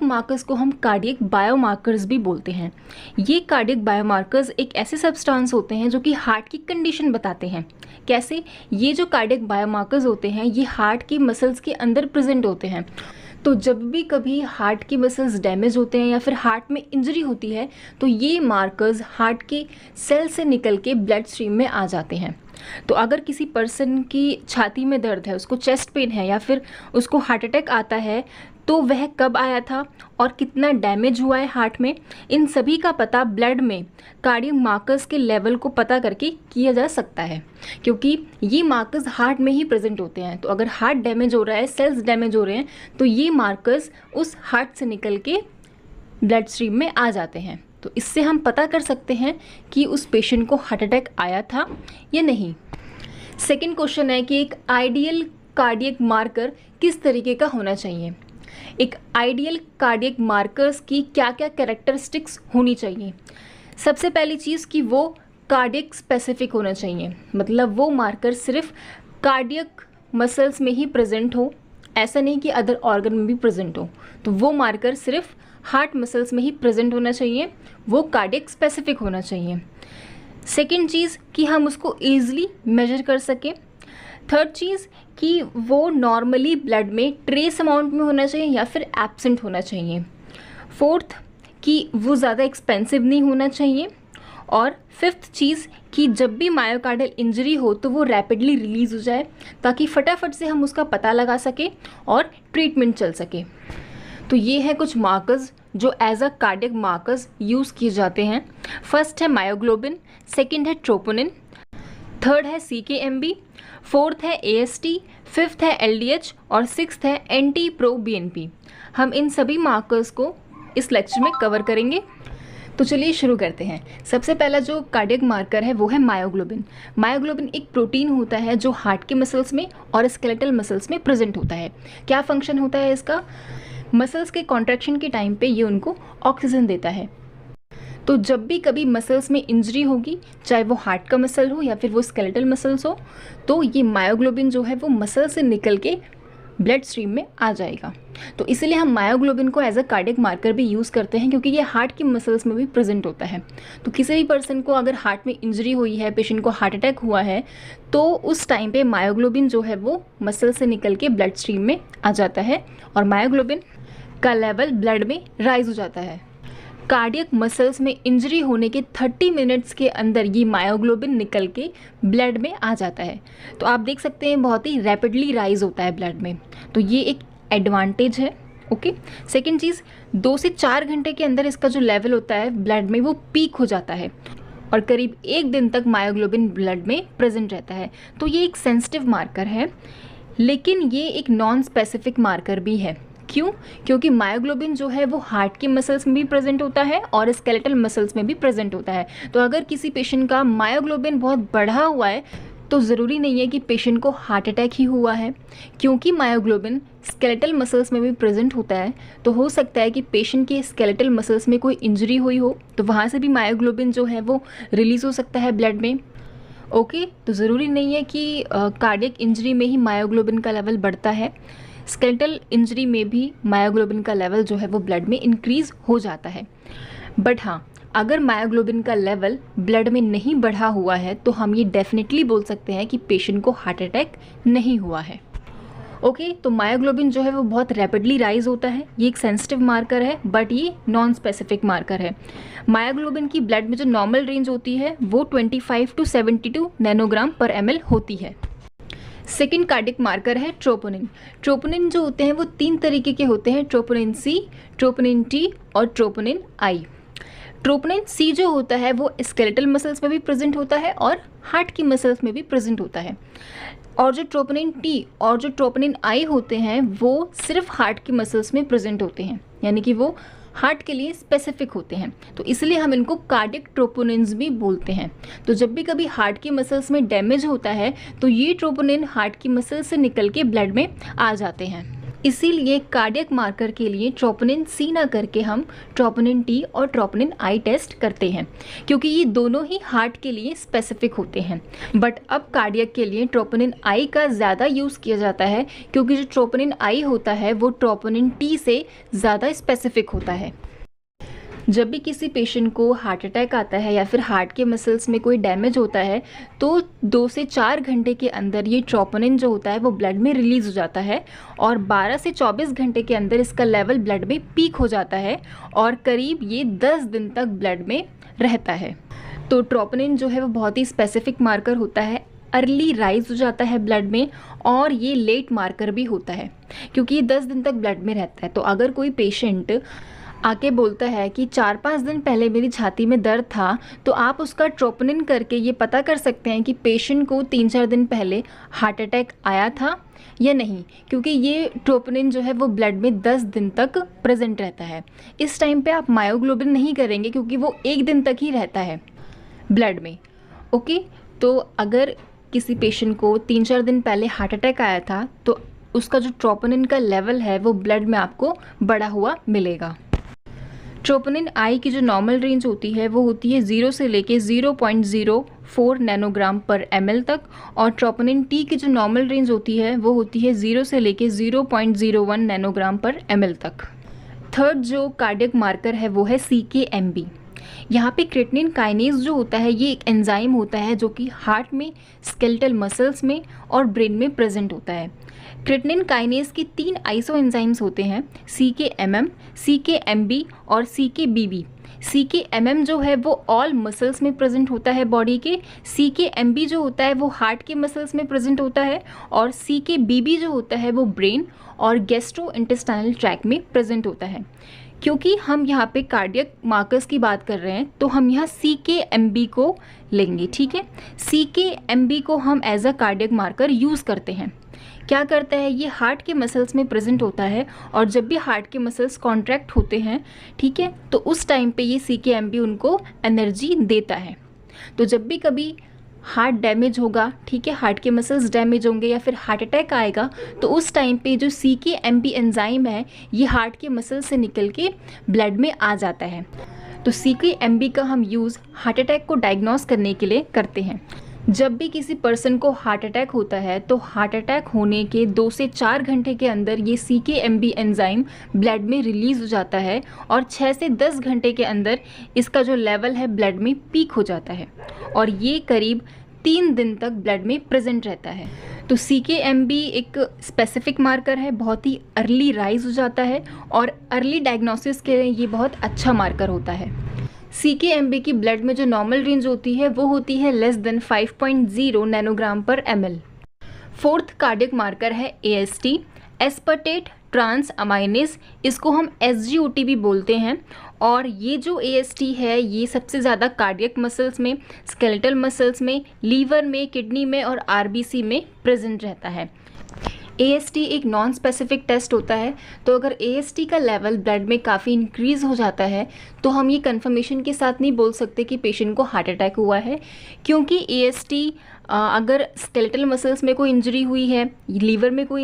Markers को हम cardiac biomarkers भी बोलते हैं। ये कार्डियक बायोमार्कर्स एक ऐसे सब्सटेंस होते हैं जो कि हार्ट की कंडीशन बताते हैं। कैसे? ये जो कार्डियक बायोमार्कर्स होते हैं ये हार्ट की मसल्स के अंदर प्रेजेंट होते हैं। तो जब भी कभी हार्ट की मसल्स डैमेज होते हैं या फिर हार्ट में इंजरी होती है तो ये मार्कर्स हार्ट के सेल से निकल के ब्लड स्ट्रीम में आ जाते हैं। तो अगर किसी पर्सन की छाती में दर्द है, उसको चेस्ट पेन है या फिर उसको हार्ट अटैक आता है, तो वह कब आया था और कितना डैमेज हुआ है हार्ट में, इन सभी का पता ब्लड में कार्डियक मार्कर्स के लेवल को पता करके किया जा सकता है, क्योंकि ये मार्कर्स हार्ट में ही प्रेजेंट होते हैं। तो अगर हार्ट डैमेज हो रहा है, सेल्स डैमेज हो रहे हैं, तो ये मार्कर्स उस हार्ट से निकल के ब्लड स्ट्रीम में आ जाते हैं। तो इससे हम पता कर सकते हैं कि उस पेशेंट को हार्ट अटैक आया था या नहीं। सेकंड क्वेश्चन है कि एक आइडियल कार्डियक मार्कर किस तरीके का होना चाहिए। एक आइडियल कार्डियक मार्कर्स की क्या क्या कैरेक्टरिस्टिक्स होनी चाहिए। सबसे पहली चीज़ कि वो कार्डियक स्पेसिफिक होना चाहिए, मतलब वो मार्कर सिर्फ कार्डियक मसल्स में ही प्रेजेंट हो, ऐसा नहीं कि अदर ऑर्गन में भी प्रेजेंट हो। तो वो मार्कर सिर्फ हार्ट मसल्स में ही प्रेजेंट होना चाहिए, वो कार्डियक स्पेसिफिक होना चाहिए। सेकेंड चीज़ कि हम उसको ईजिली मेजर कर सकें। थर्ड चीज़ कि वो नॉर्मली ब्लड में ट्रेस अमाउंट में होना चाहिए या फिर एब्सेंट होना चाहिए। फोर्थ कि वो ज़्यादा एक्सपेंसिव नहीं होना चाहिए। और फिफ्थ चीज़ कि जब भी मायोकार्डियल इंजरी हो तो वो रैपिडली रिलीज़ हो जाए, ताकि फटाफट से हम उसका पता लगा सकें और ट्रीटमेंट चल सके। तो ये है कुछ मार्कर्स जो as a cardiac markers use किए जाते हैं। फर्स्ट है मायोग्लोबिन, सेकंड है ट्रोपोनिन, थर्ड है CKMB, फोर्थ है AST, फिफ्थ है LDH और सिक्स्थ है NT-proBNP। हम इन सभी मार्कर्स को इस लेक्चर में कवर करेंगे। तो चलिए शुरू करते हैं। सबसे पहला जो कार्डियक मार्कर है वो है मायोग्लोबिन। मायोग्लोबिन एक प्रोटीन होता है जो हार्ट के मसल्स में और स्केलेटल मसल्स में प्रेजेंट होता है। क्या फंक्शन होता है इसका? मसल्स के कॉन्ट्रैक्शन के टाइम पे ये उनको ऑक्सीजन देता है। तो जब भी कभी मसल्स में इंजरी होगी, चाहे वो हार्ट का मसल हो या फिर वो स्केलेटल मसल्स हो, तो ये मायोग्लोबिन जो है वो मसल से निकल के ब्लड स्ट्रीम में आ जाएगा। तो इसीलिए हम मायोग्लोबिन को एज अ कार्डियक मार्कर भी यूज़ करते हैं, क्योंकि ये हार्ट की मसल्स में भी प्रेजेंट होता है। तो किसी भी पर्सन को अगर हार्ट में इंजरी हुई है, पेशेंट को हार्ट अटैक हुआ है, तो उस टाइम पे मायोग्लोबिन जो है वो मसल से निकल के ब्लड स्ट्रीम में आ जाता है और मायोग्लोबिन का लेवल ब्लड में राइज हो जाता है। कार्डियक मसल्स में इंजरी होने के 30 मिनट्स के अंदर ये मायोग्लोबिन निकल के ब्लड में आ जाता है। तो आप देख सकते हैं बहुत ही रैपिडली राइज होता है ब्लड में। तो ये एक एडवांटेज है। ओके। सेकेंड चीज़, 2 से 4 घंटे के अंदर इसका जो लेवल होता है ब्लड में वो पीक हो जाता है और करीब 1 दिन तक मायोग्लोबिन ब्लड में प्रेजेंट रहता है। तो ये एक सेंसिटिव मार्कर है, लेकिन ये एक नॉन स्पेसिफिक मार्कर भी है। क्यों? क्योंकि मायोग्लोबिन जो है वो हार्ट की मसल्स में भी प्रेजेंट होता है और स्केलेटल मसल्स में भी प्रेजेंट होता है। तो अगर किसी पेशेंट का मायोग्लोबिन बहुत बढ़ा हुआ है तो ज़रूरी नहीं है कि पेशेंट को हार्ट अटैक ही हुआ है। क्योंकि मायोग्लोबिन स्केलेटल मसल्स में भी प्रेजेंट होता है, तो हो सकता है कि पेशेंट के स्केलेटल मसल्स में कोई इंजरी हुई हो, तो वहाँ से भी मायोग्लोबिन जो है वो रिलीज़ हो सकता है ब्लड में। ओके। तो ज़रूरी नहीं है कि कार्डियक इंजरी में ही मायोग्लोबिन का लेवल बढ़ता है, स्केलेटल इंजरी में भी मायोग्लोबिन का लेवल जो है वो ब्लड में इंक्रीज़ हो जाता है। बट हाँ, अगर मायोग्लोबिन का लेवल ब्लड में नहीं बढ़ा हुआ है तो हम ये डेफिनेटली बोल सकते हैं कि पेशेंट को हार्ट अटैक नहीं हुआ है। ओके। तो मायोग्लोबिन जो है वो बहुत रैपिडली राइज होता है। ये एक सेंसिटिव मार्कर है, बट ये नॉन स्पेसिफिक मार्कर है। मायोग्लोबिन की ब्लड में जो नॉर्मल रेंज होती है वो 25 to 72 नैनोग्राम पर ml होती है। सेकेंड कार्डियक मार्कर है ट्रोपोनिन। ट्रोपोनिन जो होते हैं वो 3 तरीके के होते हैं, ट्रोपोनिन C, ट्रोपोनिन T और ट्रोपोनिन I। ट्रोपोनिन C जो होता है वो स्केलेटल मसल्स में भी प्रेजेंट होता है और हार्ट की मसल्स में भी प्रेजेंट होता है। और जो ट्रोपोनिन T और जो ट्रोपोनिन I होते हैं वो सिर्फ हार्ट की मसल्स में प्रेजेंट होते हैं, यानी कि वो हार्ट के लिए स्पेसिफिक होते हैं। तो इसलिए हम इनको कार्डियक ट्रोपोनिन्स भी बोलते हैं। तो जब भी कभी हार्ट की मसल्स में डैमेज होता है तो ये ट्रोपोनिन हार्ट की मसल्स से निकल के ब्लड में आ जाते हैं। इसीलिए कार्डियक मार्कर के लिए ट्रोपोनिन सी ना करके हम ट्रोपोनिन टी और ट्रोपोनिन आई टेस्ट करते हैं, क्योंकि ये दोनों ही हार्ट के लिए स्पेसिफिक होते हैं। बट अब कार्डियक के लिए ट्रोपोनिन आई का ज़्यादा यूज़ किया जाता है, क्योंकि जो ट्रोपोनिन आई होता है वो ट्रोपोनिन टी से ज़्यादा स्पेसिफिक होता है। जब भी किसी पेशेंट को हार्ट अटैक आता है या फिर हार्ट के मसल्स में कोई डैमेज होता है तो 2 से 4 घंटे के अंदर ये ट्रोपोनिन जो होता है वो ब्लड में रिलीज़ हो जाता है और 12 से 24 घंटे के अंदर इसका लेवल ब्लड में पीक हो जाता है और करीब ये 10 दिन तक ब्लड में रहता है। तो ट्रोपोनिन जो है वो बहुत ही स्पेसिफिक मार्कर होता है, अर्ली राइज हो जाता है ब्लड में और ये लेट मार्कर भी होता है क्योंकि ये 10 दिन तक ब्लड में रहता है। तो अगर कोई पेशेंट आके बोलता है कि 4-5 दिन पहले मेरी छाती में दर्द था, तो आप उसका ट्रोपोनिन करके ये पता कर सकते हैं कि पेशेंट को 3-4 दिन पहले हार्ट अटैक आया था या नहीं, क्योंकि ये ट्रोपोनिन जो है वो ब्लड में 10 दिन तक प्रेजेंट रहता है। इस टाइम पे आप मायोग्लोबिन नहीं करेंगे क्योंकि वो 1 दिन तक ही रहता है ब्लड में। ओके, तो अगर किसी पेशेंट को 3-4 दिन पहले हार्ट अटैक आया था तो उसका जो ट्रोपोनिन का लेवल है वो ब्लड में आपको बढ़ा हुआ मिलेगा। ट्रोपोनिन आई की जो नॉर्मल रेंज होती है वो होती है 0 से लेके 0.04 नैनोग्राम पर ml तक, और ट्रोपोनिन टी की जो नॉर्मल रेंज होती है वो होती है 0 से लेके 0.01 नैनोग्राम पर ml तक। थर्ड जो कार्डियक मार्कर है वो है CKMB। यहाँ पे क्रेटिनिन काइनेज जो होता है ये एक एंजाइम होता है जो कि हार्ट में, स्केलेटल मसल्स में और ब्रेन में प्रेजेंट होता है। क्रेटिनिन काइनेज की 3 आइसो एंजाइम्स होते हैं, CKMM, CKMB और CKBB। CKMM जो है वो ऑल मसल्स में प्रेजेंट होता है बॉडी के, CKMB जो होता है वो हार्ट के मसल्स में प्रेजेंट होता है और CKBB जो होता है वो ब्रेन और गैस्ट्रो इंटेस्टाइनल ट्रैक्ट में प्रेजेंट होता है। क्योंकि हम यहाँ पे कार्डियक मार्कर्स की बात कर रहे हैं तो हम यहाँ CKMB को लेंगे, ठीक है। CKMB को हम as a cardiac marker use करते हैं। क्या करता है, ये हार्ट के मसल्स में प्रेजेंट होता है और जब भी हार्ट के मसल्स कॉन्ट्रैक्ट होते हैं, ठीक है, तो उस टाइम पे ये CKMB उनको एनर्जी देता है। तो जब भी कभी हार्ट डैमेज होगा, ठीक है, हार्ट के मसल्स डैमेज होंगे या फिर हार्ट अटैक आएगा, तो उस टाइम पे जो CKMB एंजाइम है ये हार्ट के मसल से निकल के ब्लड में आ जाता है। तो CKMB का हम यूज़ हार्ट अटैक को डायग्नोस करने के लिए करते हैं। जब भी किसी पर्सन को हार्ट अटैक होता है तो हार्ट अटैक होने के 2 से 4 घंटे के अंदर ये CKMB एंजाइम ब्लड में रिलीज़ हो जाता है और 6 से 10 घंटे के अंदर इसका जो लेवल है ब्लड में पीक हो जाता है और ये करीब 3 दिन तक ब्लड में प्रेजेंट रहता है। तो CKMB एक स्पेसिफिक मार्कर है, बहुत ही अर्ली राइज हो जाता है और अर्ली डायग्नोसिस के लिए ये बहुत अच्छा मार्कर होता है। CKMB की ब्लड में जो नॉर्मल रेंज होती है वो होती है लेस देन 5.0 नैनोग्राम पर ml। फोर्थ कार्डियक मार्कर है AST, एस्पर्टेट ट्रांस अमाइनेज, इसको हम SGOT भी बोलते हैं। और ये जो AST है ये सबसे ज़्यादा कार्डियक मसल्स में, स्केलेटल मसल्स में, लीवर में, किडनी में और RBC में प्रेजेंट रहता है। AST एक नॉन स्पेसिफिक टेस्ट होता है, तो अगर AST का लेवल ब्लड में काफ़ी इंक्रीज़ हो जाता है तो हम ये कंफर्मेशन के साथ नहीं बोल सकते कि पेशेंट को हार्ट अटैक हुआ है, क्योंकि AST अगर स्केलेटल मसल्स में कोई इंजरी हुई है, लीवर में कोई